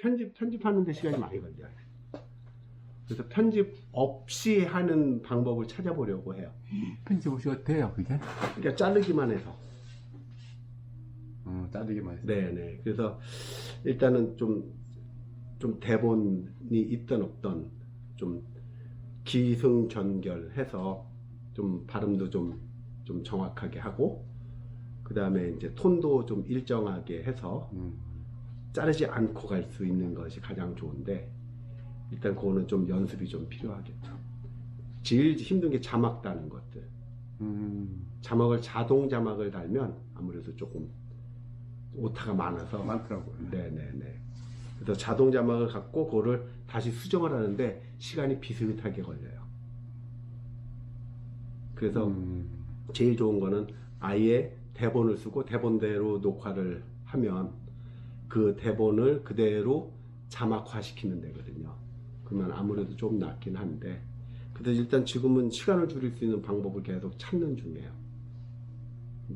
편집하는 데 시간이 많이 걸려요. 그래서 편집 없이 하는 방법을 찾아보려고 해요. 편집 없이 돼요, 그게? 그러니까 자르기만 해서. 자르기만 해서. 네네. 그래서 일단은 좀 대본이 있던 없던 좀 기승전결해서 좀 발음도 좀 정확하게 하고, 그 다음에 이제 톤도 좀 일정하게 해서 자르지 않고 갈 수 있는 것이 가장 좋은데, 일단 그거는 좀 연습이 좀 필요하겠죠. 제일 힘든 게 자막 다는 것들. 자동 자막을 달면 아무래도 조금 오타가 많아서. 많더라고요. 네네네. 그래서 자동 자막을 갖고 그거를 다시 수정을 하는데 시간이 비슷하게 걸려요. 그래서 제일 좋은 거는 아예 대본을 쓰고 대본대로 녹화를 하면 그 대본을 그대로 자막화 시키면 되거든요. 그러면 아무래도 좀 낫긴 한데, 그래서 일단 지금은 시간을 줄일 수 있는 방법을 계속 찾는 중이에요.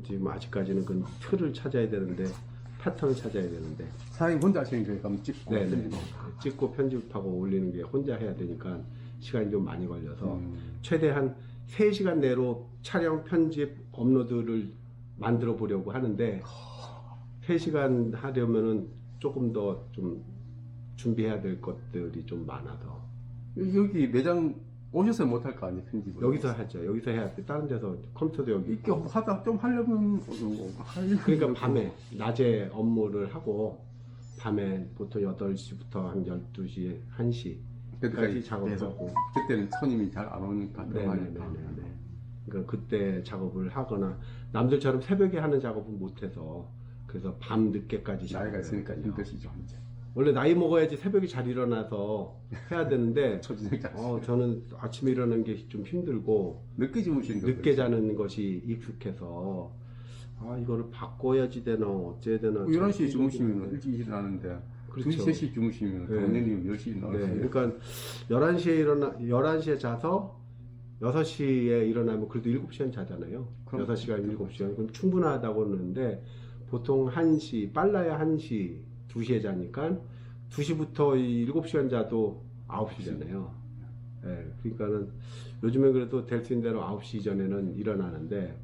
지금 아직까지는 그 틀을 찾아야 되는데, 패턴을 찾아야 되는데. 사장님 혼자 하시는 거예요? 그럼 찍고. 네네. 찍고 편집하고 올리는 게 혼자 해야 되니까 시간이 좀 많이 걸려서 최대한 3시간 내로 촬영, 편집, 업로드를 만들어 보려고 하는데, 3시간 하려면은 조금 더 좀 준비해야 될 것들이 좀 많아서. 여기 매장 오셔서 못 할 거 아니에요, 편집을? 여기서 하죠. 여기서 해야 돼. 다른 데서 컴퓨터도 여기 이렇게 하다 좀 하려면 그러니까 밤에 낮에 업무를 하고 밤에 보통 8시부터 한 12시, 1시까지 그때까지 작업하고. 그때는 손님이 잘 안 오니까 네네네네. 그러니까 그때 작업을 하거나, 남들처럼 새벽에 하는 작업은 못해서, 그래서 밤 늦게까지 나이가 있으니까 작업을 하거든요. 힘드시죠 이제. 원래 나이 먹어야지 새벽에 잘 일어나서 해야 되는데 초저녁 저는 아침에 일어나는 게 좀 힘들고 늦게 주무시는 거 늦게 자는 것이 익숙해서 이거를 바꿔야지 되나 어째야 되나. 11시에 주무시면 일찍 일어나는데 그렇죠. 2시, 3시 주무시면 네. 당연히 10시에 네, 나오시죠. 그러니까 11시에 자서 6시에 일어나면 그래도 7시간 자잖아요. 그럼. 6시간, 7시간. 그럼 충분하다고 하는데, 보통 1시, 빨라야 1시, 2시에 자니까 2시부터 7시간 자도 9시잖아요. 네, 그러니까는 요즘에 그래도 될 수 있는 대로 9시 전에는 일어나는데,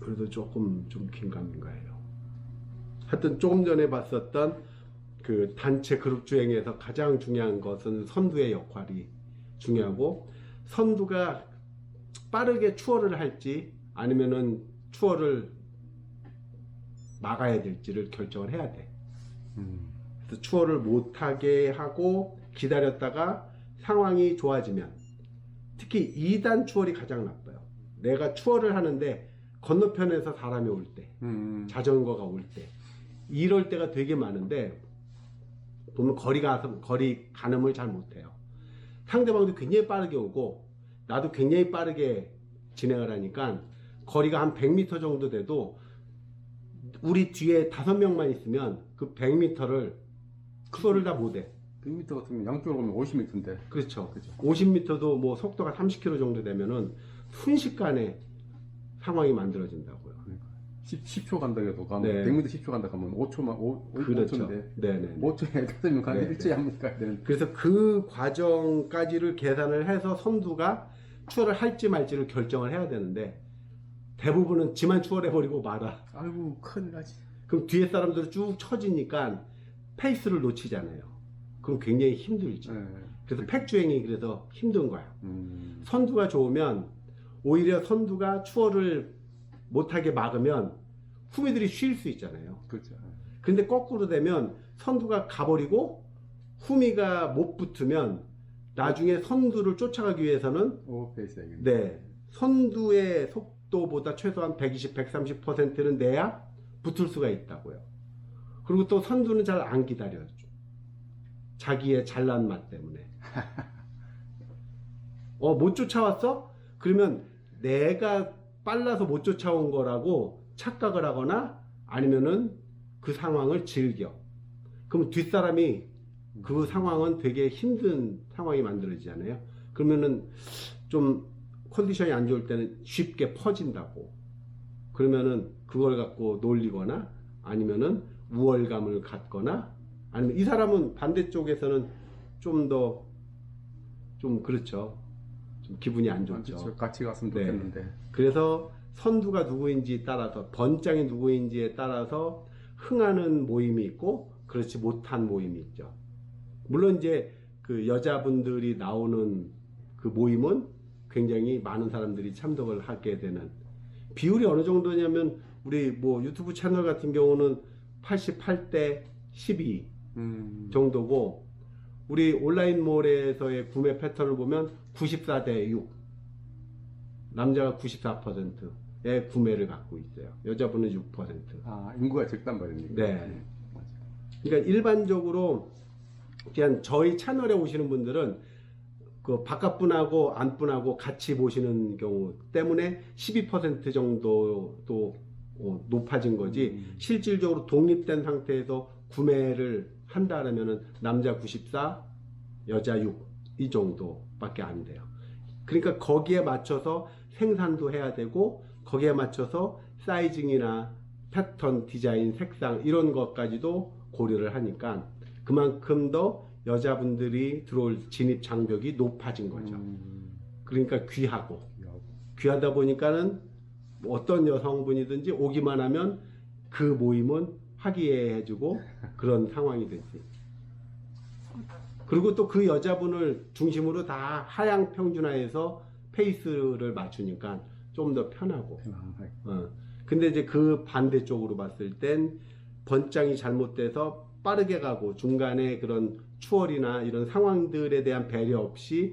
그래도 조금 좀 긴가민가해요. 하여튼 조금 전에 봤었던 그 단체 그룹 주행에서 가장 중요한 것은 선두의 역할이 중요하고, 선두가 빠르게 추월을 할지 아니면은 추월을 막아야 될지를 결정을 해야 돼. 그래서 추월을 못하게 하고 기다렸다가 상황이 좋아지면, 특히 2단 추월이 가장 나빠요. 내가 추월을 하는데 건너편에서 사람이 올 때, 자전거가 올 때, 이럴 때가 되게 많은데, 보면 거리 가늠을 잘 못해요. 상대방도 굉장히 빠르게 오고 나도 굉장히 빠르게 진행을 하니까 거리가 한 100m 정도 돼도 우리 뒤에 5명만 있으면 그 100m를 추월을 다 못해. 100m 같으면 양쪽으로 보면 50m인데. 그렇죠. 50m도 뭐 속도가 30km 정도 되면은 순식간에 상황이 만들어진다고요. 10초 간다 해도 가면 네. 100m 10초 간다 하면 5초만 그렇죠. 5초인데 네네. 5초에 5명 가는데 네. 일제히 한 번 가야 되는데. 그래서 그 과정까지를 계산을 해서 선두가 추월을 할지 말지를 결정을 해야 되는데, 대부분은 지만 추월해버리고 말아. 아이고 큰일 나지. 그럼 뒤에 사람들은 쭉 처지니까 페이스를 놓치잖아요. 그럼 굉장히 힘들죠. 네. 그래서 팩주행이 그래서 힘든 거야. 음. 선두가 좋으면 오히려 선두가 추월을 못하게 막으면 후미들이 쉴 수 있잖아요. 그렇죠. 근데 거꾸로 되면 선두가 가버리고 후미가 못 붙으면 나중에 선두를 쫓아가기 위해서는 오버페이스야겠네. 네, 선두의 속도보다 최소한 120, 130%는 내야 붙을 수가 있다고요. 그리고 또 선두는 잘 안 기다려줘. 자기의 잘난 맛 때문에. 못 쫓아왔어? 그러면 내가 빨라서 못 쫓아온 거라고 착각을 하거나 아니면은 그 상황을 즐겨. 그럼 뒷사람이 그 상황은 되게 힘든 상황이 만들어지잖아요. 그러면은 좀 컨디션이 안 좋을 때는 쉽게 퍼진다고. 그러면은 그걸 갖고 놀리거나 아니면은 우월감을 갖거나 아니면 이 사람은 반대쪽에서는 좀 더 좀 그렇죠. 좀 기분이 안 좋죠. 그렇죠. 같이 갔으면 네. 좋겠는데. 그래서 선두가 누구인지 따라서 번장이 누구인지에 따라서 흥하는 모임이 있고 그렇지 못한 모임이 있죠. 물론 이제 그 여자분들이 나오는 그 모임은 굉장히 많은 사람들이 참석을 하게 되는 비율이 어느 정도냐면 우리 뭐 유튜브 채널 같은 경우는 88대 12 정도고 우리 온라인몰에서의 구매 패턴을 보면 94대 6 남자가 94%의 구매를 갖고 있어요. 여자분은 6%. 아, 인구가 적단 말입니까? 네. 맞아요. 그러니까 일반적으로 그냥 저희 채널에 오시는 분들은 그 바깥분하고 안분하고 같이 보시는 경우 때문에 12% 정도도 높아진 거지 실질적으로 독립된 상태에서 구매를 한다면은 남자 94, 여자 6 이 정도밖에 안 돼요. 그러니까 거기에 맞춰서 생산도 해야 되고 거기에 맞춰서 사이징이나 패턴, 디자인, 색상 이런 것까지도 고려를 하니까 그만큼 더 여자분들이 들어올 진입 장벽이 높아진 거죠. 그러니까 귀하다 보니까는 어떤 여성분이든지 오기만 하면 그 모임은 화기애애해지고 그런 상황이 되지. 그리고 또 그 여자분을 중심으로 다 하향 평준화해서 페이스를 맞추니까 좀 더 편하고. 근데 이제 그 반대쪽으로 봤을 땐 번장이 잘못돼서 빠르게 가고 중간에 그런 추월이나 이런 상황들에 대한 배려 없이